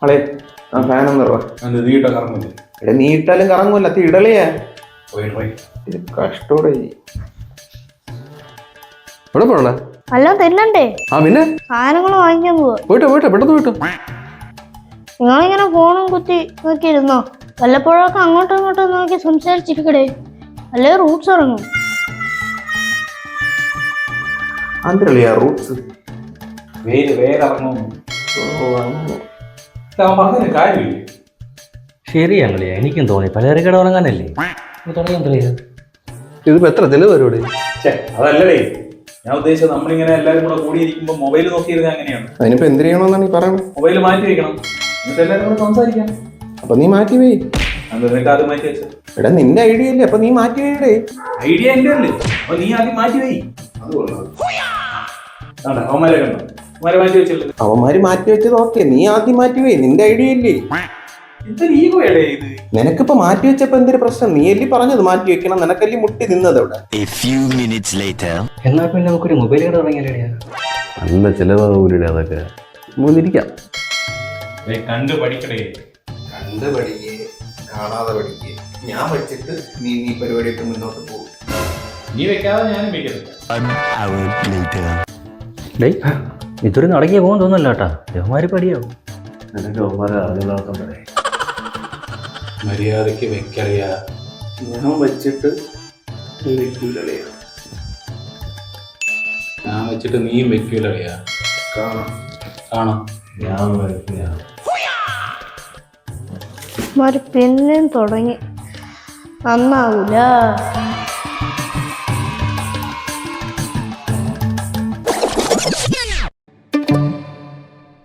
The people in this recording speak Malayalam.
അളേ ആ ഫാൻ എടാ നീ ഇട്ടാലും കറങ്ങൂല്ല ഇടളിയാ കഷ്ടോടെ എവിടെ പോണേ? എല്ലാം തരുന്നുണ്ടേ. ആ പിന്നെ സാധനങ്ങൾ വാങ്ങിക്കാൻ പോവാ. പോയിട്ടോ പെട്ടെന്ന് പോയിട്ടോ. നിങ്ങളിങ്ങനെ ഫോണും കുത്തി നോക്കിയിരുന്നോ? വല്ലപ്പോഴൊക്കെ അങ്ങോട്ടും ഇങ്ങോട്ടും നോക്കി സംസാരിച്ചിരിക്കടേ, അല്ലേ റൂട്ട്സ് ഇറങ്ങും. അന്തരളിയാ റൂട്ട്സ് ശരിയാണല്ലേ, എനിക്കും തോന്നി പലചരക്കട തുടങ്ങാനല്ലേ തുടങ്ങിയ. ഇതിപ്പോ എത്ര ചെലവ് വരും? അതല്ലേ ഞാൻ ഉദ്ദേശിച്ചത്. നമ്മളിങ്ങനെ എല്ലാരും കൂടെ കൂടിയിരിക്കുമ്പോ മൊബൈൽ നോക്കിയിരുന്നത് അങ്ങനെയാണ്. അതിനിപ്പോ എന്ത് ചെയ്യണമെന്നാണ് നീ പറയുന്നത്? മൊബൈൽ മാറ്റി വെക്കണം, എന്നിട്ട് എല്ലാരും കൂടെ സംസാരിക്കാം. അപ്പൊ നീ മാറ്റി പോയി. എന്നിട്ട് അത് മാറ്റി വെച്ചത് എടാ നിന്റെ ഐഡിയ അല്ലേ, അപ്പൊ നീ മാറ്റി പോയിടേ. ഐഡിയ എന്റെ അല്ലേ, അപ്പൊ നീ ആദ്യം മാറ്റി പോയി. അവന്മാരെ കണ്ടോ, അവന്മാരെ മാറ്റി വെച്ചല്ലേ. അവന്മാര് മാറ്റി വെച്ചത് ഓക്കെ, നീ ആദ്യം മാറ്റി പോയി. നിന്റെ ഐഡിയ അല്ലേ. എന്തൊരു ഈഗോയടേ ഇത്. നിനക്കിപ്പോ മാറ്റി വെച്ചപ്പോ എന്തൊരു പ്രശ്നം? നീ അല്ലേ പറഞ്ഞത് മാറ്റി വെക്കണം, നിനക്കല്ലേ മുട്ടി നിന്നത് അവിടെ. എന്നാൽ പിന്നെ നമുക്കൊരു മൊബൈൽ കട തുടങ്ങിയാലേ. നല്ല ചെലവാകൂലേ അതൊക്കെ. മൂന്നിരിക്കാം. കണ്ടു പഠിക്കടേ. കണ്ട് പഠിക്കേ, കാണാതെ പഠിക്കേ. ഞാൻ വെച്ചിട്ട് നീ പരിപാടിയിട്ട് മുന്നോട്ട് പോകും. നീ വെക്കാതെ ഞാനും വെക്കത്തില്ല. ഇതൊരു നടക്കിയ പോകാൻ തോന്നല്ല കേട്ടാ, യവന്മാര് പടിയാവും. മര്യാദക്ക് വെക്കറിയാ. ഞാൻ വെച്ചിട്ട് വെക്കൂലളിയാ. ഞാൻ വെച്ചിട്ട് നീയും വെക്കൂലറിയാ. കാണാം പിന്നെയും തുടങ്ങി. നന്നാവൂല.